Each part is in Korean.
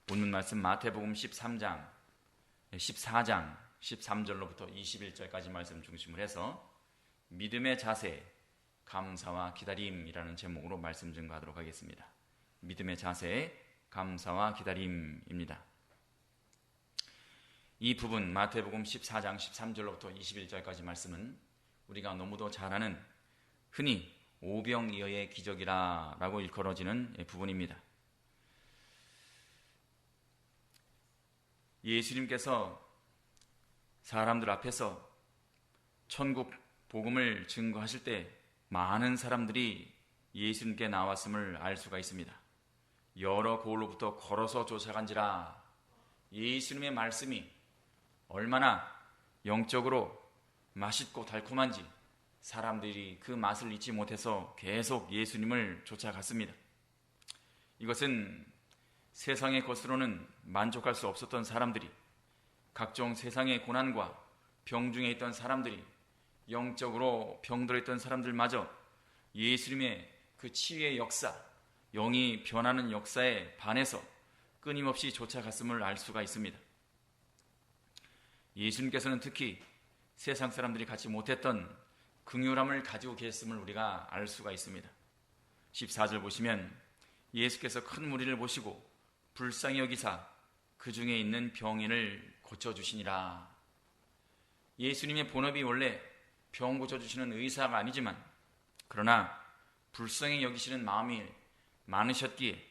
본문 말씀 마태복음 14장 13절로부터 21절까지 말씀 중심을 해서 믿음의 자세, 감사와 기다림이라는 제목으로 말씀 증거하도록 하겠습니다. 믿음의 자세, 감사와 기다림입니다. 이 부분 마태복음 14장 13절로부터 21절까지 말씀은 우리가 너무도 잘 아는 흔히 오병이어의 기적이라고 일컬어지는 부분입니다. 예수님께서 사람들 앞에서 천국 복음을 증거하실 때 많은 사람들이 예수님께 나왔음을 알 수가 있습니다. 여러 고을로부터 걸어서 쫓아간지라. 예수님의 말씀이 얼마나 영적으로 맛있고 달콤한지 사람들이 그 맛을 잊지 못해서 계속 예수님을 쫓아갔습니다. 이것은 세상의 것으로는 만족할 수 없었던 사람들이, 각종 세상의 고난과 병중에 있던 사람들이, 영적으로 병들어 있던 사람들마저 예수님의 그 치유의 역사, 영이 변하는 역사에 반해서 끊임없이 쫓아갔음을 알 수가 있습니다. 예수님께서는 특히 세상 사람들이 갖지 못했던 긍휼함을 가지고 계셨음을 우리가 알 수가 있습니다. 14절 보시면 예수께서 큰 무리를 보시고 불쌍히 여기사 그 중에 있는 병인을 고쳐주시니라. 예수님의 본업이 원래 병 고쳐주시는 의사가 아니지만 그러나 불쌍히 여기시는 마음이 많으셨기에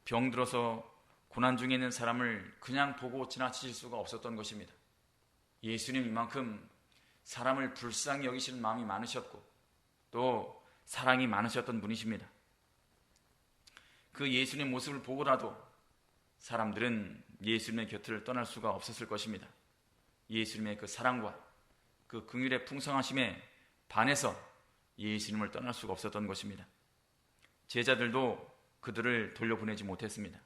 병들어서 고난 중에 있는 사람을 그냥 보고 지나치실 수가 없었던 것입니다. 예수님 이만큼 사람을 불쌍히 여기시는 마음이 많으셨고 또 사랑이 많으셨던 분이십니다. 그 예수님의 모습을 보고라도 사람들은 예수님의 곁을 떠날 수가 없었을 것입니다. 예수님의 그 사랑과 그 긍휼의 풍성하심에 반해서 예수님을 떠날 수가 없었던 것입니다. 제자들도 그들을 돌려보내지 못했습니다.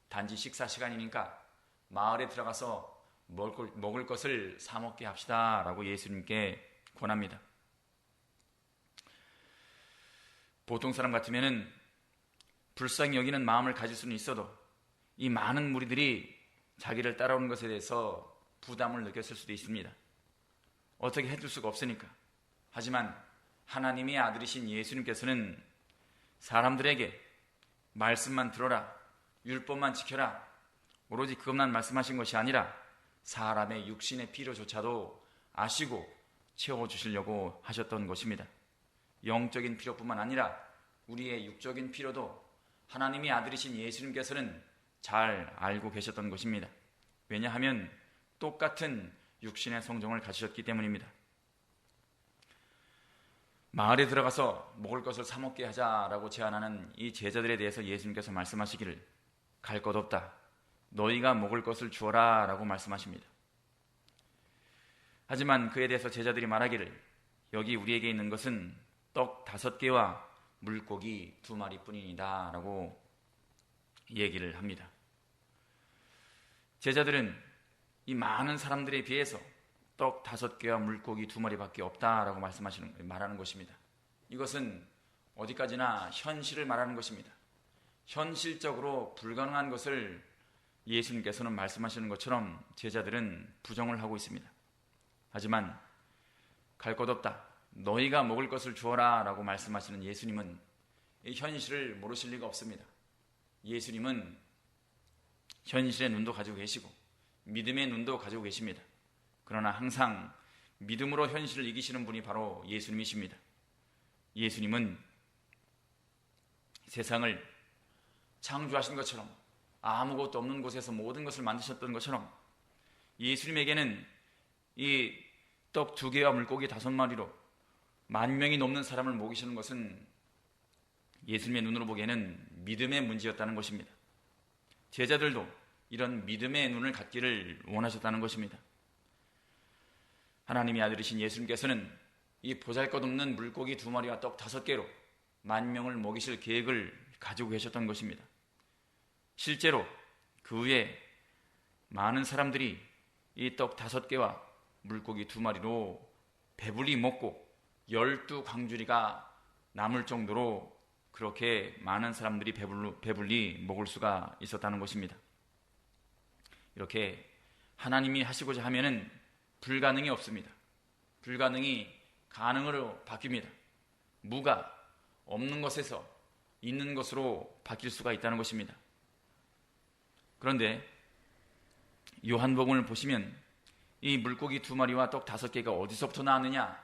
단지 식사 시간이니까 마을에 들어가서 먹을 것을 사 먹게 합시다 라고 예수님께 권합니다. 보통 사람 같으면 불쌍히 여기는 마음을 가질 수는 있어도 이 많은 무리들이 자기를 따라오는 것에 대해서 부담을 느꼈을 수도 있습니다. 어떻게 해줄 수가 없으니까. 하지만 하나님의 아들이신 예수님께서는 사람들에게 말씀만 들어라, 율법만 지켜라, 오로지 그것만 말씀하신 것이 아니라 사람의 육신의 필요조차도 아시고 채워주시려고 하셨던 것입니다. 영적인 필요뿐만 아니라 우리의 육적인 필요도 하나님의 아들이신 예수님께서는 잘 알고 계셨던 것입니다. 왜냐하면 똑같은 육신의 성정을 가지셨기 때문입니다. 마을에 들어가서 먹을 것을 사 먹게 하자라고 제안하는 이 제자들에 대해서 예수님께서 말씀하시기를 갈 것 없다. 너희가 먹을 것을 주어라 라고 말씀하십니다. 하지만 그에 대해서 제자들이 말하기를 여기 우리에게 있는 것은 떡 5개와 물고기 2마리뿐이다 라고 얘기를 합니다. 제자들은 이 많은 사람들에 비해서 떡 5개와 물고기 2마리밖에 없다라고 말하는 것입니다. 이것은 어디까지나 현실을 말하는 것입니다. 현실적으로 불가능한 것을 예수님께서는 말씀하시는 것처럼 제자들은 부정을 하고 있습니다. 하지만 갈 것 없다. 너희가 먹을 것을 주어라 라고 말씀하시는 예수님은 이 현실을 모르실 리가 없습니다. 예수님은 현실의 눈도 가지고 계시고 믿음의 눈도 가지고 계십니다. 그러나 항상 믿음으로 현실을 이기시는 분이 바로 예수님이십니다. 예수님은 세상을 창조하신 것처럼 아무것도 없는 곳에서 모든 것을 만드셨던 것처럼 예수님에게는 이 떡 2개와 물고기 5마리로 10,000명이 넘는 사람을 먹이시는 것은 예수님의 눈으로 보기에는 믿음의 문제였다는 것입니다. 제자들도 이런 믿음의 눈을 갖기를 원하셨다는 것입니다. 하나님의 아들이신 예수님께서는 이 보잘것없는 물고기 2마리와 떡 5개로 10,000명을 먹이실 계획을 가지고 계셨던 것입니다. 실제로 그 후에 많은 사람들이 이 떡 5개와 물고기 2마리로 배불리 먹고 12광주리가 남을 정도로 그렇게 많은 사람들이 배불리 먹을 수가 있었다는 것입니다. 이렇게 하나님이 하시고자 하면은 불가능이 없습니다. 불가능이 가능으로 바뀝니다. 무가 없는 것에서 있는 것으로 바뀔 수가 있다는 것입니다. 그런데 요한복음을 보시면 이 물고기 2마리와 떡 5개가 어디서부터 나왔느냐?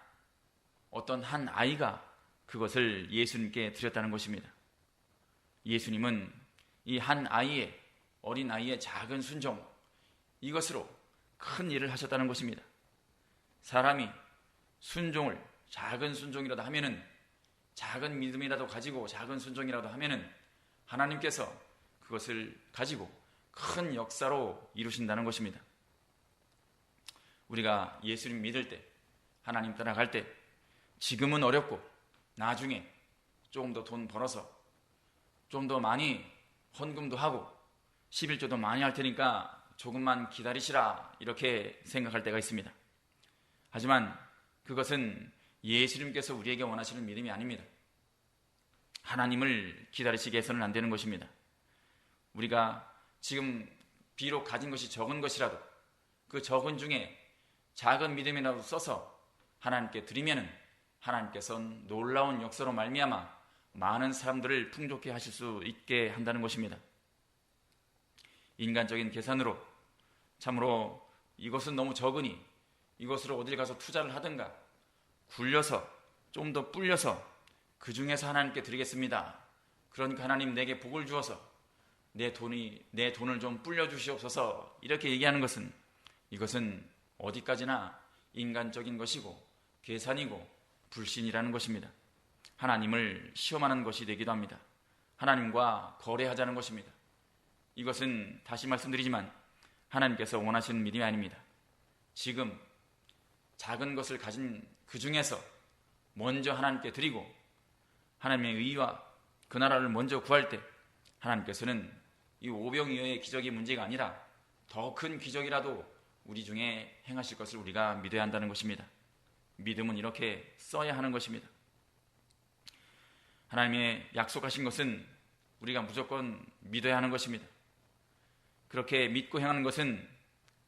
어떤 한 아이가 그것을 예수님께 드렸다는 것입니다. 예수님은 이 한 아이의, 어린 아이의 작은 순종, 이것으로 큰 일을 하셨다는 것입니다. 사람이 순종을, 작은 순종이라도 하면은, 작은 믿음이라도 가지고 작은 순종이라도 하면은 하나님께서 그것을 가지고 큰 역사로 이루신다는 것입니다. 우리가 예수님 믿을 때, 하나님 따라갈 때 지금은 어렵고 나중에 조금 더 돈 벌어서 좀 더 많이 헌금도 하고 11조도 많이 할 테니까 조금만 기다리시라, 이렇게 생각할 때가 있습니다. 하지만 그것은 예수님께서 우리에게 원하시는 믿음이 아닙니다. 하나님을 기다리시게 해서는 안 되는 것입니다. 우리가 지금 비록 가진 것이 적은 것이라도 그 적은 중에 작은 믿음이라도 써서 하나님께 드리면은 하나님께서는 놀라운 역사로 말미암아 많은 사람들을 풍족해 하실 수 있게 한다는 것입니다. 인간적인 계산으로 참으로 이것은 너무 적으니 이것으로 어딜 가서 투자를 하든가 굴려서 좀 더 불려서 그 중에서 하나님께 드리겠습니다. 그러니까 하나님 내게 복을 주어서 내 돈을 좀 불려 주시옵소서, 이렇게 얘기하는 것은, 이것은 어디까지나 인간적인 것이고 계산이고 불신이라는 것입니다. 하나님을 시험하는 것이 되기도 합니다. 하나님과 거래하자는 것입니다. 이것은 다시 말씀드리지만 하나님께서 원하시는 믿음이 아닙니다. 지금 작은 것을 가진 그 중에서 먼저 하나님께 드리고 하나님의 의와 그 나라를 먼저 구할 때 하나님께서는 이 오병이어의 기적이 문제가 아니라 더 큰 기적이라도 우리 중에 행하실 것을 우리가 믿어야 한다는 것입니다. 믿음은 이렇게 써야 하는 것입니다. 하나님의 약속하신 것은 우리가 무조건 믿어야 하는 것입니다. 그렇게 믿고 행하는 것은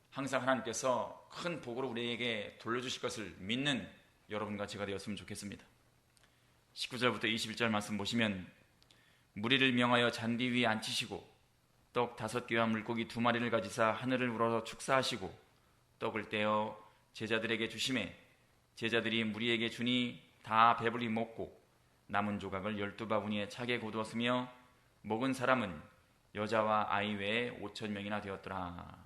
항상 하나님께서 큰 복으로 우리에게 돌려주실 것을 믿는 여러분과 제가 되었으면 좋겠습니다. 19절부터 21절 말씀 보시면, 무리를 명하여 잔디 위에 앉히시고 떡 5개와 물고기 2마리를 가지사 하늘을 우러러 축사하시고 떡을 떼어 제자들에게 주시매 제자들이 무리에게 주니 다 배불리 먹고 남은 조각을 12바구니에 차게 거두었으며 먹은 사람은 여자와 아이 외에 5,000명이나 되었더라.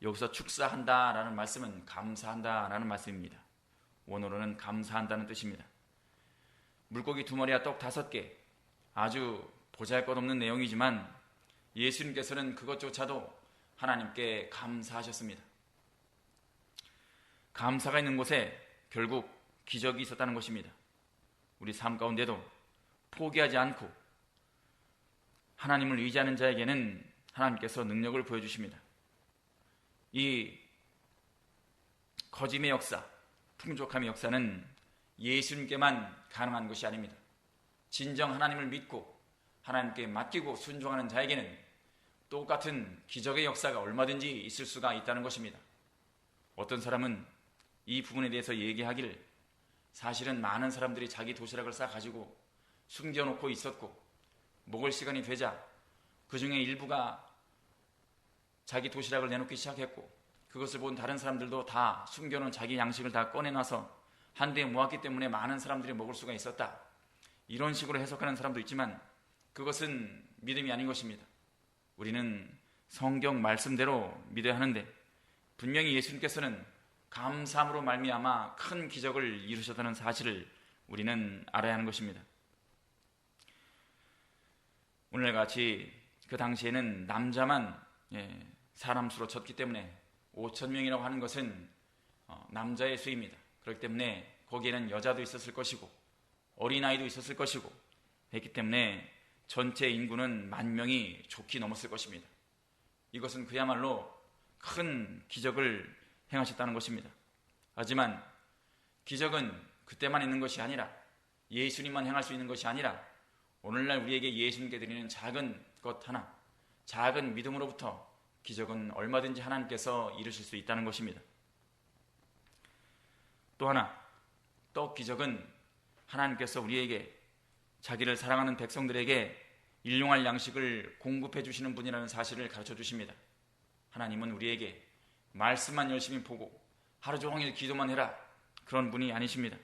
여기서 축사한다라는 말씀은 감사한다라는 말씀입니다. 원어로는 감사한다는 뜻입니다. 물고기 2마리와 떡 5개, 아주 보잘것없는 내용이지만 예수님께서는 그것조차도 하나님께 감사하셨습니다. 감사가 있는 곳에 결국 기적이 있었다는 것입니다. 우리 삶 가운데도 포기하지 않고 하나님을 의지하는 자에게는 하나님께서 능력을 보여주십니다. 이 거짐의 역사, 풍족함의 역사는 예수님께만 가능한 것이 아닙니다. 진정 하나님을 믿고 하나님께 맡기고 순종하는 자에게는 똑같은 기적의 역사가 얼마든지 있을 수가 있다는 것입니다. 어떤 사람은 이 부분에 대해서 얘기하기를, 사실은 많은 사람들이 자기 도시락을 싸가지고 숨겨놓고 있었고 먹을 시간이 되자 그 중에 일부가 자기 도시락을 내놓기 시작했고 그것을 본 다른 사람들도 다 숨겨놓은 자기 양식을 다 꺼내놔서 한데 모았기 때문에 많은 사람들이 먹을 수가 있었다, 이런 식으로 해석하는 사람도 있지만 그것은 믿음이 아닌 것입니다. 우리는 성경 말씀대로 믿어야 하는데 분명히 예수님께서는 감사함으로 말미암아 큰 기적을 이루셨다는 사실을 우리는 알아야 하는 것입니다. 오늘같이 그 당시에는 남자만 사람 수로 쳤기 때문에 5,000명이라고 하는 것은 남자의 수입니다. 그렇기 때문에 거기에는 여자도 있었을 것이고 어린아이도 있었을 것이고 했기 때문에 전체 인구는 10,000명이 좋게 넘었을 것입니다. 이것은 그야말로 큰 기적을 행하셨다는 것입니다. 하지만 기적은 그때만 있는 것이 아니라, 예수님만 행할 수 있는 것이 아니라 오늘날 우리에게 예수님께 드리는 작은 것 하나, 작은 믿음으로부터 기적은 얼마든지 하나님께서 이루실 수 있다는 것입니다. 또 하나, 떡 기적은 하나님께서 우리에게 자기를 사랑하는 백성들에게 일용할 양식을 공급해 주시는 분이라는 사실을 가르쳐 주십니다. 하나님은 우리에게 말씀만 열심히 보고 하루 종일 기도만 해라, 그런 분이 아니십니다.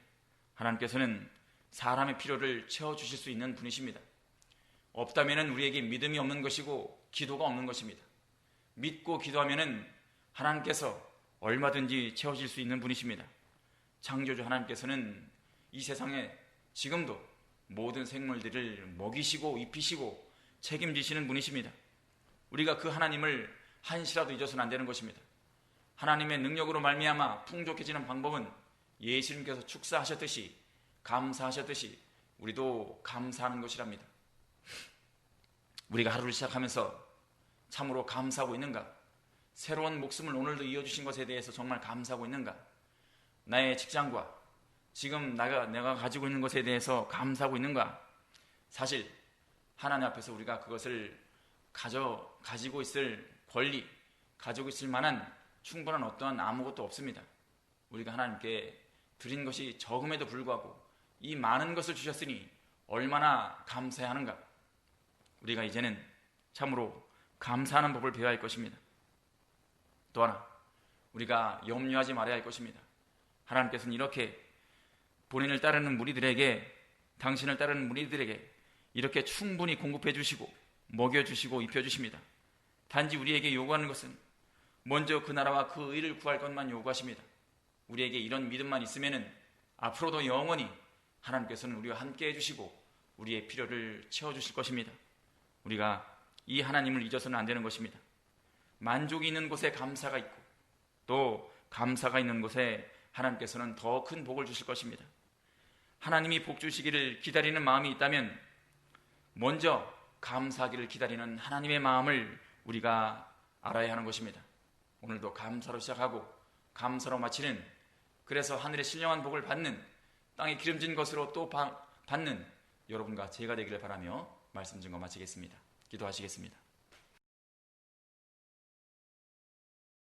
하나님께서는 사람의 필요를 채워주실 수 있는 분이십니다. 없다면 우리에게 믿음이 없는 것이고 기도가 없는 것입니다. 믿고 기도하면 하나님께서 얼마든지 채워질 수 있는 분이십니다. 창조주 하나님께서는 이 세상에 지금도 모든 생물들을 먹이시고 입히시고 책임지시는 분이십니다. 우리가 그 하나님을 한시라도 잊어서는 안 되는 것입니다. 하나님의 능력으로 말미암아 풍족해지는 방법은 예수님께서 축사하셨듯이, 감사하셨듯이 우리도 감사하는 것이랍니다. 우리가 하루를 시작하면서 참으로 감사하고 있는가? 새로운 목숨을 오늘도 이어주신 것에 대해서 정말 감사하고 있는가? 나의 직장과 지금 내가 가지고 있는 것에 대해서 감사하고 있는가? 사실 하나님 앞에서 우리가 그것을 가지고 있을 권리, 가지고 있을 만한 충분한 어떠한 아무것도 없습니다. 우리가 하나님께 드린 것이 적음에도 불구하고 이 많은 것을 주셨으니 얼마나 감사해야 하는가? 우리가 이제는 참으로 감사하는 법을 배워야 할 것입니다. 또 하나, 우리가 염려하지 말아야 할 것입니다. 하나님께서는 이렇게 본인을 따르는 무리들에게, 당신을 따르는 무리들에게 이렇게 충분히 공급해 주시고 먹여주시고 입혀주십니다. 단지 우리에게 요구하는 것은 먼저 그 나라와 그 의를 구할 것만 요구하십니다. 우리에게 이런 믿음만 있으면 앞으로도 영원히 하나님께서는 우리와 함께 해주시고 우리의 필요를 채워주실 것입니다. 우리가 이 하나님을 잊어서는 안 되는 것입니다. 만족이 있는 곳에 감사가 있고 또 감사가 있는 곳에 하나님께서는 더 큰 복을 주실 것입니다. 하나님이 복 주시기를 기다리는 마음이 있다면 먼저 감사하기를 기다리는 하나님의 마음을 우리가 알아야 하는 것입니다. 오늘도 감사로 시작하고 감사로 마치는, 그래서 하늘의 신령한 복을 받는, 땅에 기름진 것으로 또 받는 여러분과 제가 되기를 바라며 말씀 증거 마치겠습니다. 기도하시겠습니다.